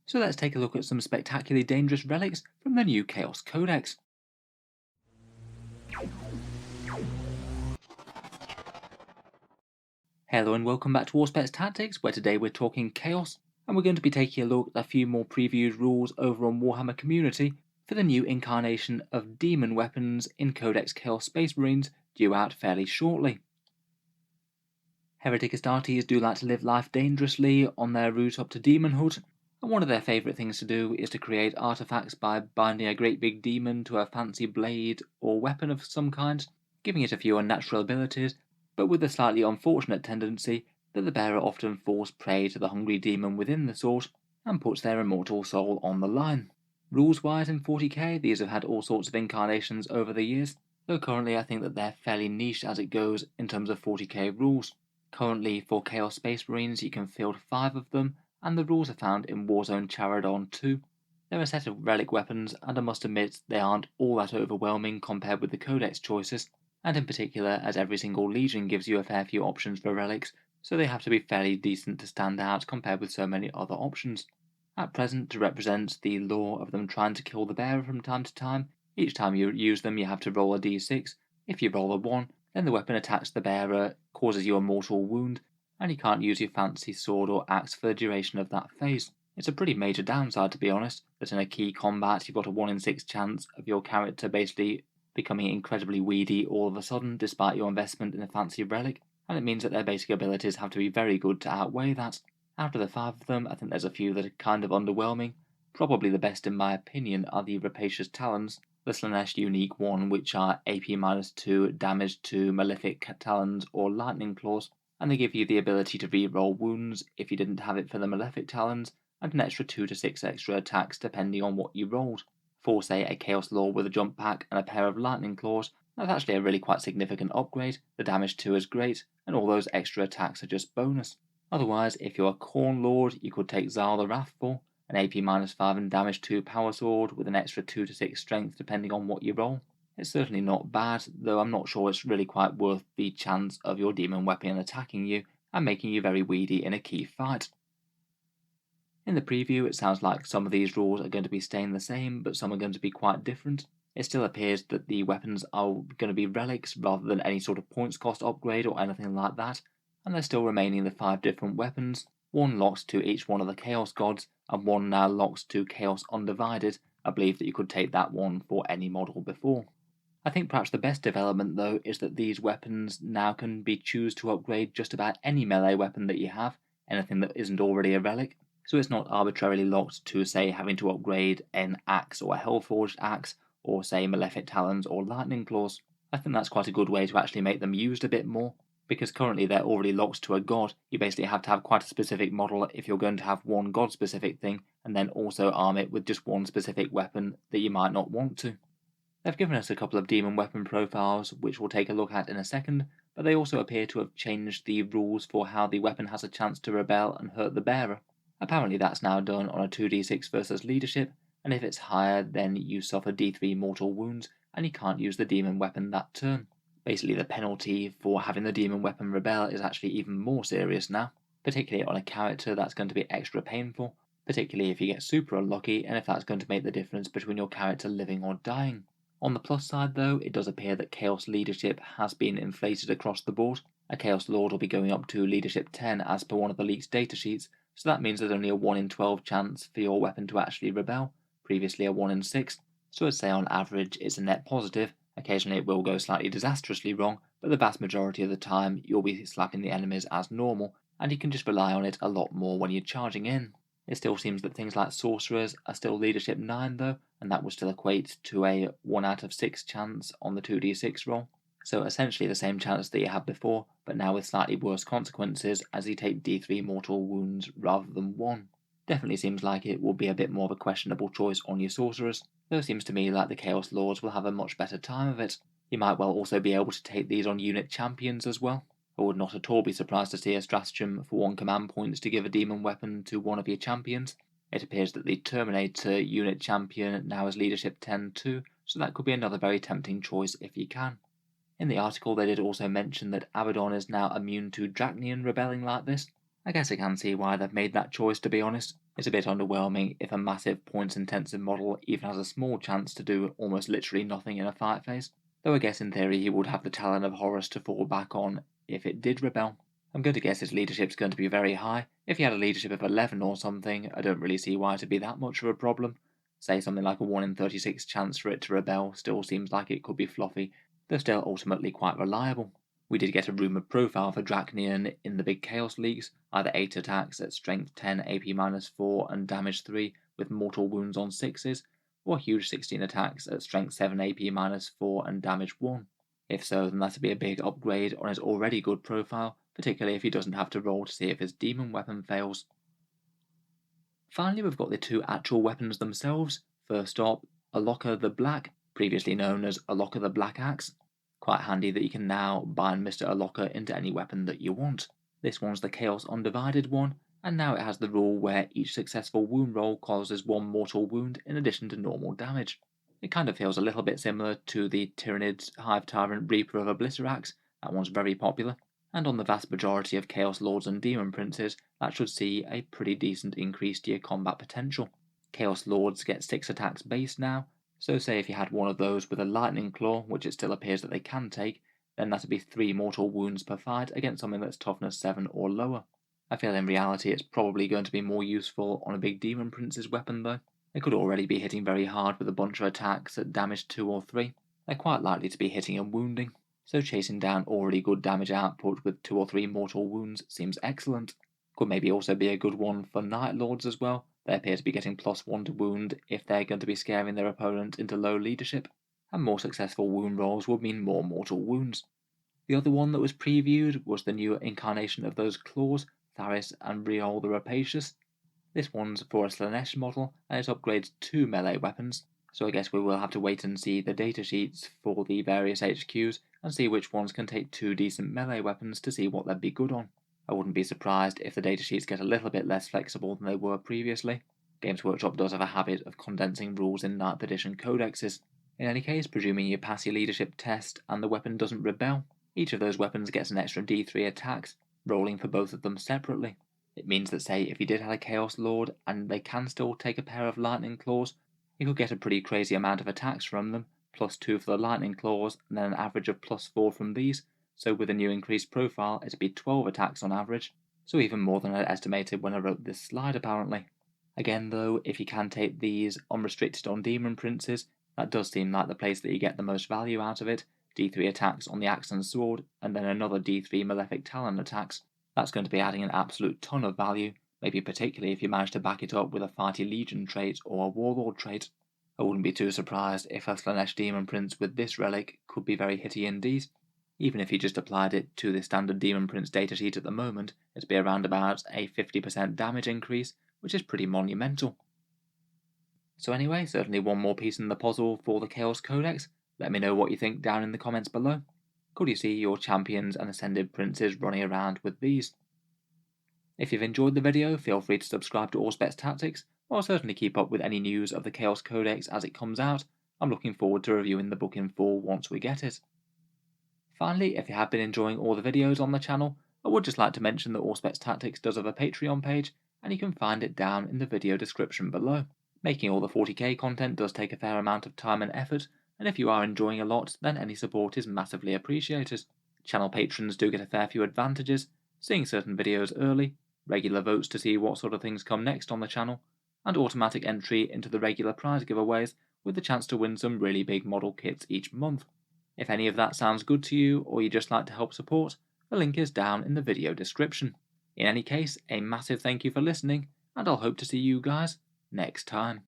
So let's take a look at some spectacularly dangerous relics from the new Chaos Codex. Hello and welcome back to Warspets Tactics, where today we're talking Chaos, and we're going to be taking a look at a few more previewed rules over on Warhammer Community for the new incarnation of Daemon Weapons in Codex Chaos Space Marines, due out fairly shortly. Heretic Astartes do like to live life dangerously on their route up to demonhood, and one of their favourite things to do is to create artefacts by binding a great big demon to a fancy blade or weapon of some kind, giving it a few unnatural abilities, but with the slightly unfortunate tendency that the bearer often falls prey to the hungry demon within the sort and puts their immortal soul on the line. Rules-wise in 40k, these have had all sorts of incarnations over the years, though currently I think that they're fairly niche as it goes in terms of 40k rules. Currently, for Chaos Space Marines, you can field 5 of them, and the rules are found in Warzone Charadon 2. They're a set of relic weapons, and I must admit they aren't all that overwhelming compared with the Codex choices, and in particular as every single legion gives you a fair few options for relics, so they have to be fairly decent to stand out compared with so many other options. At present, to represent the lore of them trying to kill the bearer from time to time, each time you use them you have to roll a d6. If you roll a 1, then the weapon attacks the bearer, causes you a mortal wound, and you can't use your fancy sword or axe for the duration of that phase. It's a pretty major downside, to be honest, that in a key combat you've got a 1 in 6 chance of your character basically becoming incredibly weedy all of a sudden despite your investment in a fancy relic, and it means that their basic abilities have to be very good to outweigh that. Out of the 5 of them, I think there's a few that are kind of underwhelming. Probably the best in my opinion are the Rapacious Talons, the Slanesh unique one, which are AP-2, damage to Malefic Talons or Lightning Claws, and they give you the ability to re-roll wounds if you didn't have it for the Malefic Talons, and an extra 2 to 6 extra attacks depending on what you rolled. For say a Chaos Lord with a jump pack and a pair of Lightning Claws, that's actually a really quite significant upgrade. The damage 2 is great, and all those extra attacks are just bonus. Otherwise, if you're a Khorne Lord, you could take Zal the Wrathful, an AP-5 and damage 2 power sword with an extra 2 to 6 strength depending on what you roll. It's certainly not bad, though I'm not sure it's really quite worth the chance of your demon weapon attacking you and making you very weedy in a key fight. In the preview, it sounds like some of these rules are going to be staying the same, but some are going to be quite different. It still appears that the weapons are going to be relics rather than any sort of points cost upgrade or anything like that, and they're still remaining the 5 different weapons, 1 locked to each one of the Chaos Gods, and 1 now locked to Chaos Undivided. I believe that you could take that one for any model before. I think perhaps the best development though is that these weapons now can be choose to upgrade just about any melee weapon that you have, anything that isn't already a relic. So it's not arbitrarily locked to say having to upgrade an axe or a Hellforged axe, or say Malefic Talons or Lightning Claws. I think that's quite a good way to actually make them used a bit more, because currently they're already locked to a god. You basically have to have quite a specific model if you're going to have one god specific thing, and then also arm it with just one specific weapon that you might not want to. They've given us a couple of demon weapon profiles, which we'll take a look at in a second, but they also appear to have changed the rules for how the weapon has a chance to rebel and hurt the bearer. Apparently that's now done on a 2d6 versus leadership, and if it's higher then you suffer d3 mortal wounds and you can't use the demon weapon that turn. Basically the penalty for having the demon weapon rebel is actually even more serious now, particularly on a character that's going to be extra painful, particularly if you get super unlucky and if that's going to make the difference between your character living or dying. On the plus side though, it does appear that Chaos leadership has been inflated across the board. A Chaos Lord will be going up to leadership 10 as per one of the leaked datasheets, so that means there's only a 1 in 12 chance for your weapon to actually rebel, previously a 1 in 6, so I'd say on average it's a net positive. Occasionally it will go slightly disastrously wrong, but the vast majority of the time you'll be slapping the enemies as normal, and you can just rely on it a lot more when you're charging in. It still seems that things like Sorcerers are still leadership 9 though, and that would still equate to a 1 out of 6 chance on the 2d6 roll. So essentially the same chance that you had before, but now with slightly worse consequences as you take d3 mortal wounds rather than 1. Definitely seems like it will be a bit more of a questionable choice on your Sorcerers, though it seems to me like the Chaos Lords will have a much better time of it. You might well also be able to take these on unit champions as well. I would not at all be surprised to see a stratagem for 1 command points to give a demon weapon to one of your champions. It appears that the Terminator unit champion now has leadership 10 too, so that could be another very tempting choice if you can. In the article they did also mention that Abaddon is now immune to Dracnian rebelling like this. I guess I can see why they've made that choice, to be honest. It's a bit underwhelming if a massive points-intensive model even has a small chance to do almost literally nothing in a fight phase, though I guess in theory he would have the talent of Horus to fall back on if it did rebel. I'm going to guess his leadership's going to be very high. If he had a leadership of 11 or something, I don't really see why it'd be that much of a problem. Say something like a 1 in 36 chance for it to rebel still seems like it could be fluffy, though still ultimately quite reliable. We did get a rumoured profile for Dracnian in the big Chaos Leagues, either 8 attacks at strength 10, AP-4 and damage 3 with mortal wounds on 6s, or huge 16 attacks at strength 7, AP-4 and damage 1. If so, then that'd be a big upgrade on his already good profile, particularly if he doesn't have to roll to see if his demon weapon fails. Finally, we've got the two actual weapons themselves. First up, Alokka the Black, previously known as Alokka the Black Axe. Quite handy that you can now bind Mr. Alokka into any weapon that you want. This one's the Chaos Undivided one, and now it has the rule where each successful wound roll causes 1 mortal wound in addition to normal damage. It kind of feels a little bit similar to the Tyrannid Hive Tyrant Reaper of Obliterax. That one's very popular, and on the vast majority of Chaos Lords and Demon Princes, that should see a pretty decent increase to your combat potential. Chaos Lords get 6 attacks base now, so say if you had one of those with a Lightning Claw, which it still appears that they can take, then that'd be 3 mortal wounds per fight against something that's toughness 7 or lower. I feel in reality it's probably going to be more useful on a big Demon Prince's weapon though. They could already be hitting very hard with a bunch of attacks at damage 2 or 3. They're quite likely to be hitting and wounding, so chasing down already good damage output with 2 or 3 mortal wounds seems excellent. Could maybe also be a good one for Night Lords as well. They appear to be getting +1 to wound if they're going to be scaring their opponent into low leadership, and more successful wound rolls would mean more mortal wounds. The other one that was previewed was the new incarnation of those claws, Tharis and Riol the Rapacious. This one's for a Slaanesh model, and it upgrades 2 melee weapons, so I guess we will have to wait and see the datasheets for the various HQs and see which ones can take 2 decent melee weapons to see what they'd be good on. I wouldn't be surprised if the datasheets get a little bit less flexible than they were previously. Games Workshop does have a habit of condensing rules in 9th edition codexes. In any case, presuming you pass your leadership test and the weapon doesn't rebel, each of those weapons gets an extra D3 attacks, rolling for both of them separately. It means that say if you did have a Chaos Lord and they can still take a pair of Lightning Claws, you could get a pretty crazy amount of attacks from them, +2 for the Lightning Claws and then an average of +4 from these. So with a new increased profile, it'd be 12 attacks on average, so even more than I estimated when I wrote this slide apparently. Again though, if you can take these unrestricted on Demon Princes, that does seem like the place that you get the most value out of it. D3 attacks on the Axe and Sword, and then another D3 Malefic Talon attacks. That's going to be adding an absolute ton of value, maybe particularly if you manage to back it up with a Fighty Legion trait or a Warlord trait. I wouldn't be too surprised if a Slaanesh Demon Prince with this relic could be very hitty indeed. Even if you just applied it to the standard Demon Prince datasheet at the moment, it'd be around about a 50% damage increase, which is pretty monumental. So anyway, certainly one more piece in the puzzle for the Chaos Codex. Let me know what you think down in the comments below. Could you see your champions and ascended princes running around with these? If you've enjoyed the video, feel free to subscribe to Auspex Tactics, or I'll certainly keep up with any news of the Chaos Codex as it comes out. I'm looking forward to reviewing the book in full once we get it. Finally, if you have been enjoying all the videos on the channel, I would just like to mention that Auspex Tactics does have a Patreon page, and you can find it down in the video description below. Making all the 40k content does take a fair amount of time and effort, and if you are enjoying a lot, then any support is massively appreciated. Channel patrons do get a fair few advantages, seeing certain videos early, regular votes to see what sort of things come next on the channel, and automatic entry into the regular prize giveaways with the chance to win some really big model kits each month. If any of that sounds good to you, or you'd just like to help support, the link is down in the video description. In any case, a massive thank you for listening, and I'll hope to see you guys next time.